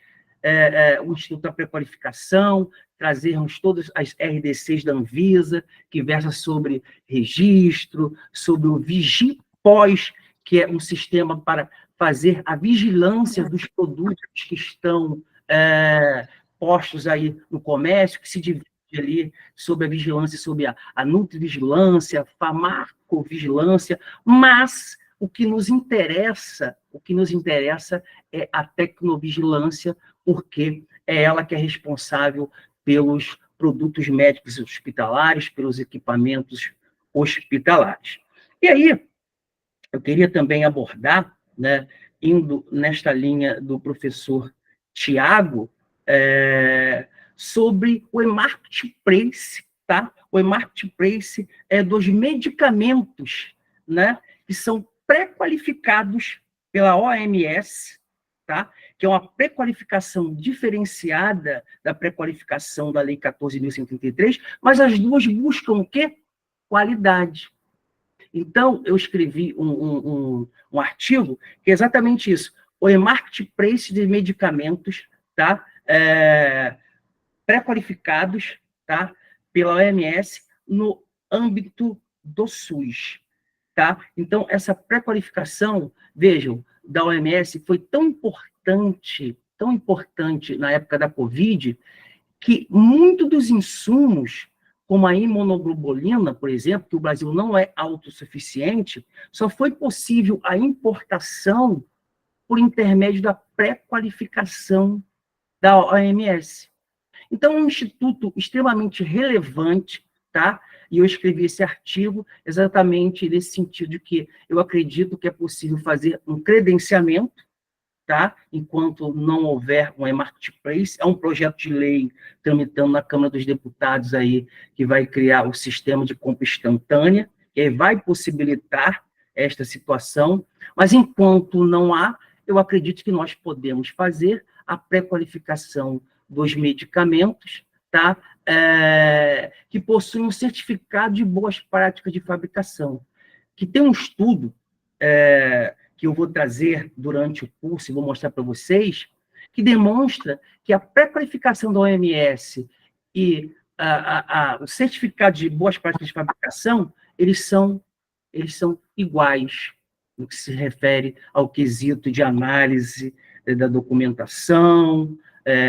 o Instituto da Pré-Qualificação, trazermos todas as RDCs da Anvisa, que versa sobre registro, sobre o VigiPós, que é um sistema para fazer a vigilância dos produtos que estão postos aí no comércio, que se divide ali sobre a vigilância, sobre a nutrivigilância, farmacovigilância, mas o que nos interessa é a tecnovigilância, porque é ela que é responsável pelos produtos médicos hospitalares, pelos equipamentos hospitalares. E aí, eu queria também abordar, né, indo nesta linha do professor Tiago, sobre o e-marketplace, tá? O e-marketplace dos medicamentos, né, que são pré-qualificados pela OMS, tá? Que é uma pré-qualificação diferenciada da pré-qualificação da Lei 14.133, mas as duas buscam o quê? Qualidade. Então, eu escrevi um artigo que é exatamente isso, o e-marketplace de medicamentos, tá? Pré-qualificados, tá? Pela OMS no âmbito do SUS. Tá? Então, essa pré-qualificação, vejam, da OMS foi tão importante na época da Covid, que muitos dos insumos, como a imunoglobulina, por exemplo, que o Brasil não é autossuficiente, só foi possível a importação por intermédio da pré-qualificação da OMS. Então, é um instituto extremamente relevante, tá? E eu escrevi esse artigo exatamente nesse sentido de que eu acredito que é possível fazer um credenciamento, tá? Enquanto não houver um e-marketplace, é um projeto de lei tramitando na Câmara dos Deputados aí, que vai criar o sistema de compra instantânea, que vai possibilitar esta situação, mas enquanto não há, eu acredito que nós podemos fazer a pré-qualificação dos medicamentos, tá? Que possuem um certificado de boas práticas de fabricação, que tem um estudo que eu vou trazer durante o curso e vou mostrar para vocês, que demonstra que a pré-qualificação da OMS e o certificado de boas práticas de fabricação, eles são iguais no que se refere ao quesito de análise da documentação,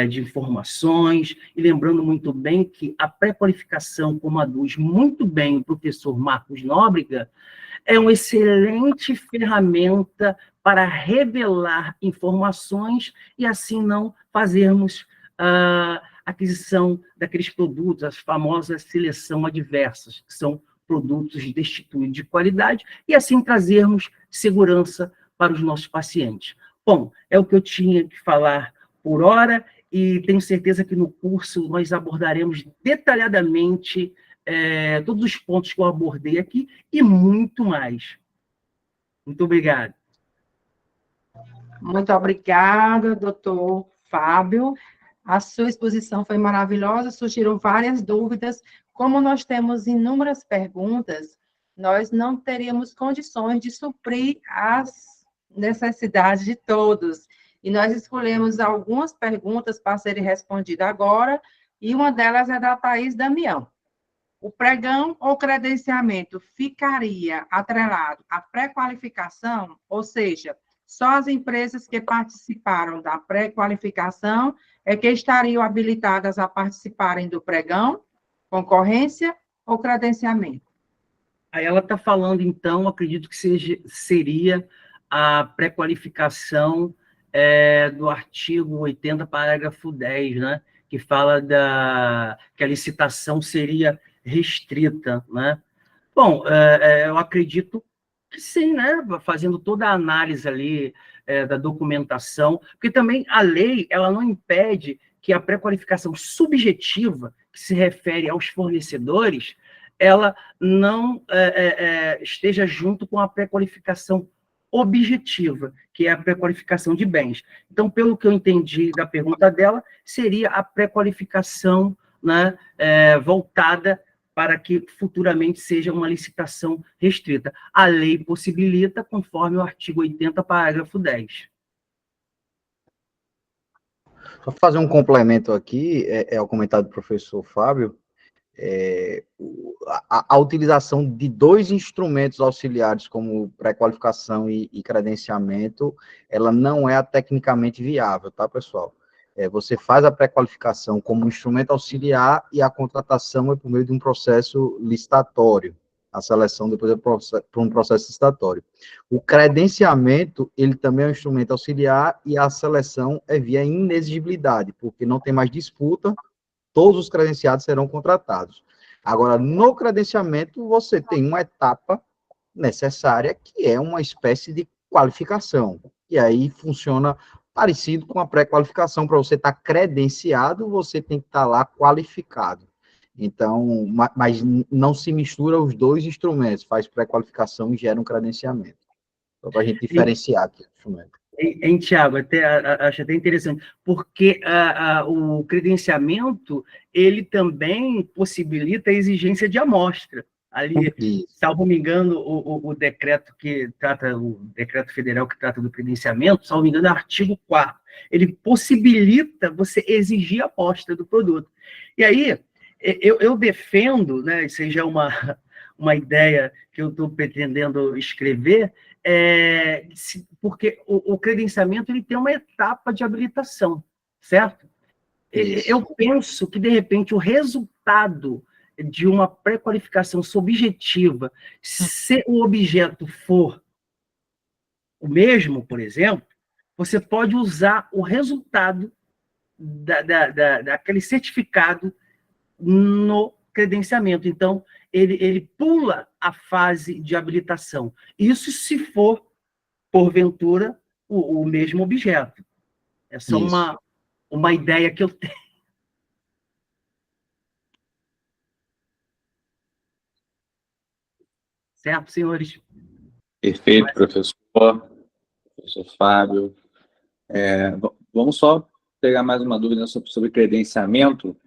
de informações, e lembrando muito bem que a pré-qualificação, como aduz muito bem o professor Marcos Nóbrega, é uma excelente ferramenta para revelar informações e assim não fazermos a aquisição daqueles produtos, as famosas seleção adversas, que são produtos destituídos de qualidade, e assim trazermos segurança para os nossos pacientes. Bom, é o que eu tinha que falar por hora, e tenho certeza que no curso nós abordaremos detalhadamente todos os pontos que eu abordei aqui e muito mais. Muito obrigado. Muito obrigada, doutor Fábio. A sua exposição foi maravilhosa, surgiram várias dúvidas. Como nós temos inúmeras perguntas, nós não teríamos condições de suprir as necessidades de todos. E nós escolhemos algumas perguntas para serem respondidas agora, e uma delas é da Thaís Damião. O pregão ou credenciamento ficaria atrelado à pré-qualificação, ou seja, só as empresas que participaram da pré-qualificação é que estariam habilitadas a participarem do pregão, concorrência ou credenciamento? Aí ela está falando, então, acredito que seria a pré-qualificação do artigo 80, parágrafo 10, né? Que fala que a licitação seria restrita, né? Bom, eu acredito que sim, né? Fazendo toda a análise ali da documentação, porque também a lei, ela não impede que a pré-qualificação subjetiva, que se refere aos fornecedores, ela não esteja junto com a pré-qualificação objetiva, que é a pré-qualificação de bens. Então, pelo que eu entendi da pergunta dela, seria a pré-qualificação, né, voltada para que futuramente seja uma licitação restrita. A lei possibilita, conforme o artigo 80, parágrafo 10. Só fazer um complemento aqui, ao comentário do professor Fábio, a utilização de dois instrumentos auxiliares, como pré-qualificação e credenciamento, ela não é tecnicamente viável, tá, pessoal? Você faz a pré-qualificação como um instrumento auxiliar e a contratação é por meio de um processo licitatório. A seleção depois é por um processo licitatório. O credenciamento, ele também é um instrumento auxiliar e a seleção é via inexigibilidade, porque não tem mais disputa, todos os credenciados serão contratados. Agora, no credenciamento, você tem uma etapa necessária, que é uma espécie de qualificação. E aí funciona parecido com a pré-qualificação. Para você estar credenciado, você tem que estar lá qualificado. Então, mas não se mistura os dois instrumentos, faz pré-qualificação e gera um credenciamento. Só para a gente diferenciar aqui o instrumento. Hein, Tiago, acho até interessante, porque o credenciamento, ele também possibilita a exigência de amostra. Ali, salvo me engano, o decreto federal que trata do credenciamento, salvo me engano, é o artigo 4º. Ele possibilita você exigir a amostra do produto. E aí, eu defendo, né, seja uma ideia que eu estou pretendendo escrever, porque o credenciamento ele tem uma etapa de habilitação, certo? Isso. Eu penso que, de repente, o resultado de uma pré-qualificação subjetiva, se o objeto for o mesmo, por exemplo, você pode usar o resultado daquele certificado no credenciamento. Então, ele pula a fase de habilitação. Isso se for, porventura, o mesmo objeto. Essa é uma ideia que eu tenho. Certo, senhores? Perfeito, professor Fábio. Vamos só pegar mais uma dúvida sobre credenciamento,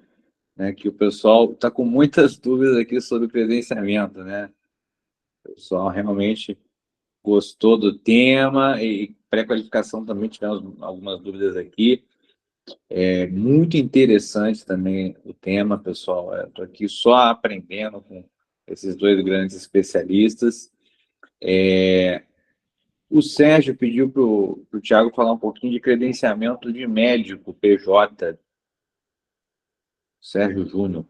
né, que o pessoal está com muitas dúvidas aqui sobre credenciamento, né? O pessoal realmente gostou do tema e pré-qualificação também tivemos algumas dúvidas aqui. É muito interessante também o tema, pessoal. Estou aqui só aprendendo com esses dois grandes especialistas. O Sérgio pediu para o Thiago falar um pouquinho de credenciamento de médico, PJ. Sérgio Júnior.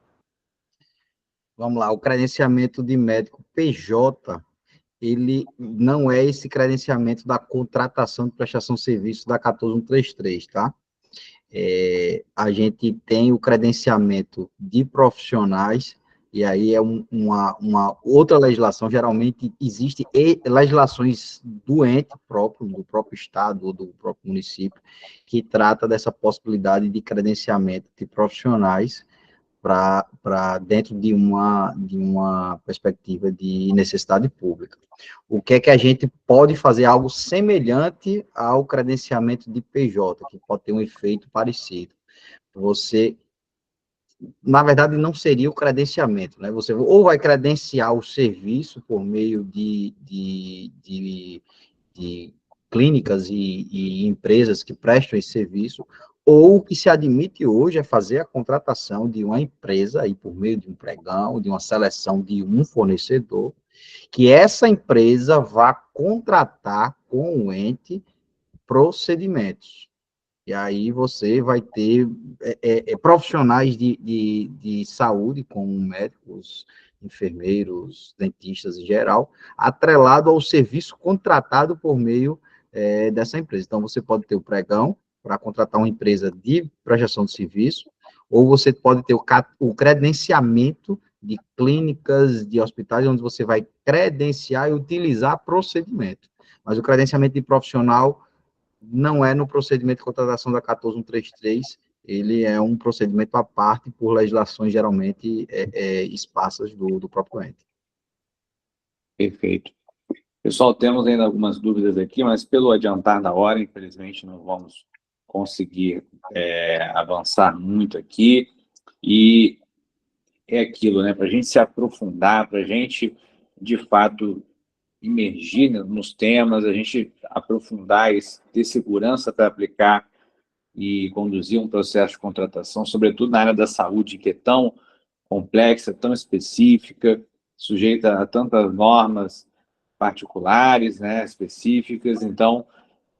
Vamos lá, o credenciamento de médico PJ, ele não é esse credenciamento da contratação de prestação de serviço da 14133, tá? A gente tem o credenciamento de profissionais, e aí é uma outra legislação, geralmente existe legislações do ente próprio, do próprio estado ou do próprio município, que trata dessa possibilidade de credenciamento de profissionais para dentro de uma perspectiva de necessidade pública. O que é que a gente pode fazer algo semelhante ao credenciamento de PJ, que pode ter um efeito parecido. Você, na verdade, não seria o credenciamento, né? Você ou vai credenciar o serviço por meio de clínicas e empresas que prestam esse serviço, ou o que se admite hoje é fazer a contratação de uma empresa, aí por meio de um pregão, de uma seleção de um fornecedor, que essa empresa vá contratar com o ente procedimentos. E aí você vai ter profissionais de saúde, como médicos, enfermeiros, dentistas em geral, atrelado ao serviço contratado por meio dessa empresa. Então, você pode ter o pregão para contratar uma empresa de prestação de serviço, ou você pode ter o credenciamento de clínicas, de hospitais, onde você vai credenciar e utilizar procedimento. Mas o credenciamento de profissional não é no procedimento de contratação da 14133, ele é um procedimento à parte por legislações geralmente esparsas do próprio ente. Perfeito. Pessoal, temos ainda algumas dúvidas aqui, mas pelo adiantar da hora, infelizmente, não vamos conseguir avançar muito aqui. E é aquilo, né? Para a gente se aprofundar, para a gente, de fato, imergir nos temas, a gente aprofundar, ter segurança para aplicar e conduzir um processo de contratação, sobretudo na área da saúde, que é tão complexa, tão específica, sujeita a tantas normas particulares, né, específicas. Então,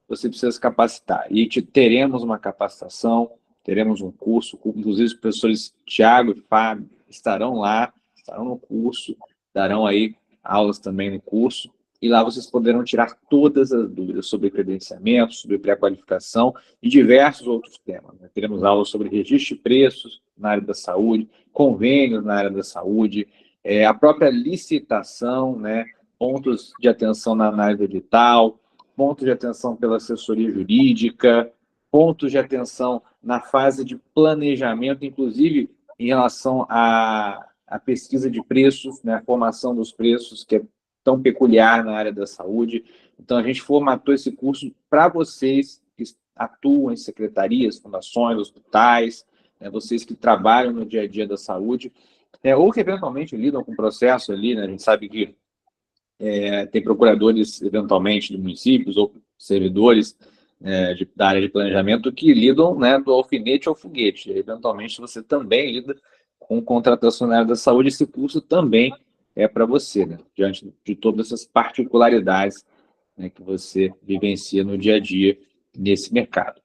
você precisa se capacitar. E teremos uma capacitação, teremos um curso, inclusive os professores Thiago e Fábio estarão lá, estarão no curso, darão aí aulas também no curso, e lá vocês poderão tirar todas as dúvidas sobre credenciamento, sobre pré-qualificação e diversos outros temas, né? Teremos aulas sobre registro de preços na área da saúde, convênios na área da saúde, a própria licitação, né? Pontos de atenção na análise edital, pontos de atenção pela assessoria jurídica, pontos de atenção na fase de planejamento, inclusive em relação à pesquisa de preços, né, a formação dos preços, que é tão peculiar na área da saúde. Então, a gente formatou esse curso para vocês que atuam em secretarias, fundações, hospitais, né, vocês que trabalham no dia a dia da saúde, ou que eventualmente lidam com o processo ali, né, a gente sabe que tem procuradores, eventualmente, de municípios ou servidores da área de planejamento que lidam, né, do alfinete ao foguete. Eventualmente, você também lida com contratação na área da saúde, esse curso também é para você, né, diante de todas essas particularidades, né, que você vivencia no dia a dia nesse mercado,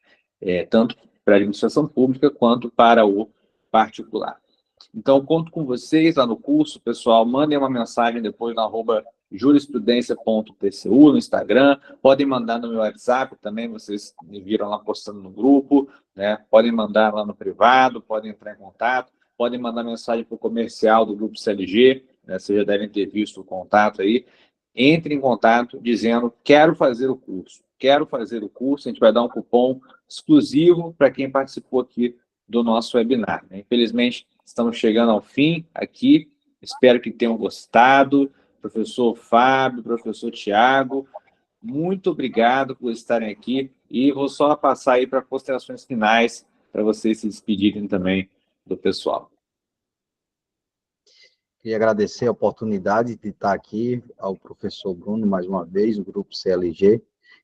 tanto para a administração pública quanto para o particular. Então, conto com vocês lá no curso, pessoal. Mandem uma mensagem depois no @jurisprudência.tcu no Instagram. Podem mandar no meu WhatsApp também, vocês me viram lá postando no grupo, né? Podem mandar lá no privado, podem entrar em contato, podem mandar mensagem para o comercial do Grupo CLG, né? Vocês já devem ter visto o contato aí. Entre em contato dizendo, quero fazer o curso. quero fazer o curso, a gente vai dar um cupom exclusivo para quem participou aqui do nosso webinar. Infelizmente, estamos chegando ao fim aqui, espero que tenham gostado. Professor Fábio, professor Tiago, muito obrigado por estarem aqui, e vou só passar aí para considerações finais, para vocês se despedirem também do pessoal. Queria agradecer a oportunidade de estar aqui ao professor Bruno, mais uma vez, o grupo CLG,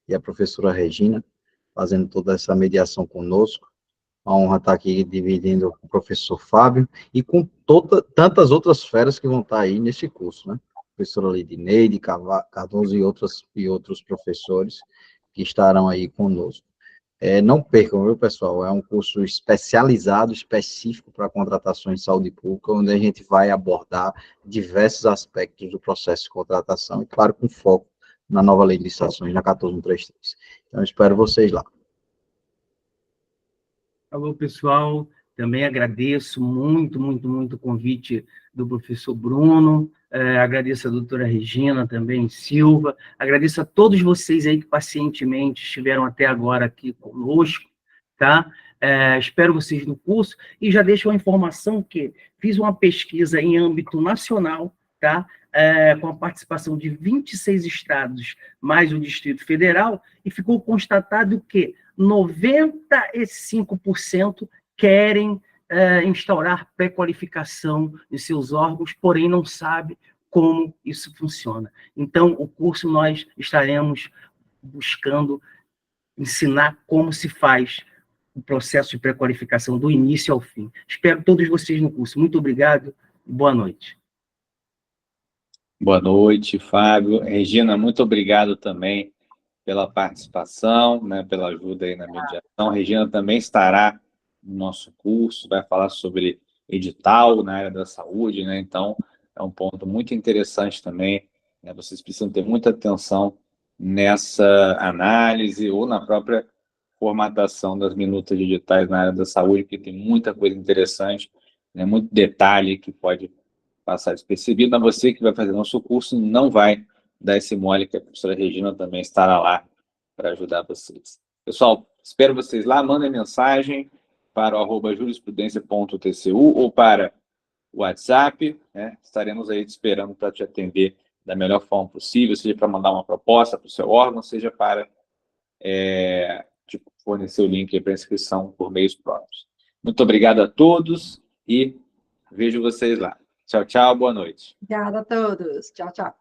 e a professora Regina, fazendo toda essa mediação conosco. Uma honra estar aqui dividindo com o professor Fábio e com tantas outras feras que vão estar aí nesse curso, né? Professora Lidineide Cardoso e outros professores que estarão aí conosco. Não percam, viu, pessoal? É um curso especializado, específico para contratações de saúde pública, onde a gente vai abordar diversos aspectos do processo de contratação, e, claro, com foco na nova lei de licitações, na 14133. Então, espero vocês lá. Alô, pessoal. Também agradeço muito o convite do professor Bruno, agradeço a doutora Regina também, Silva, agradeço a todos vocês aí que pacientemente estiveram até agora aqui conosco, tá? Espero vocês no curso, e já deixo uma informação que fiz uma pesquisa em âmbito nacional, tá? Com a participação de 26 estados, mais o Distrito Federal, e ficou constatado que 95% querem instaurar pré-qualificação em seus órgãos, porém não sabe como isso funciona. Então, o curso nós estaremos buscando ensinar como se faz o processo de pré-qualificação do início ao fim. Espero todos vocês no curso. Muito obrigado e boa noite. Boa noite, Fábio. Regina, muito obrigado também pela participação, né, pela ajuda aí na mediação. A Regina também estará no nosso curso, vai falar sobre edital na área da saúde, né? Então, é um ponto muito interessante também, né? Vocês precisam ter muita atenção nessa análise ou na própria formatação das minutas de editais na área da saúde, porque tem muita coisa interessante, né? Muito detalhe que pode passar despercebido, mas você que vai fazer nosso curso não vai dar esse mole, que a professora Regina também estará lá para ajudar vocês. Pessoal, espero vocês lá, mandem mensagem para o @jurisprudencia.tcu ou para o WhatsApp, né? Estaremos aí te esperando para te atender da melhor forma possível, seja para mandar uma proposta para o seu órgão, seja para te fornecer o link para inscrição por meios próprios. Muito obrigado a todos e vejo vocês lá. Tchau, tchau, boa noite. Obrigada a todos. Tchau, tchau.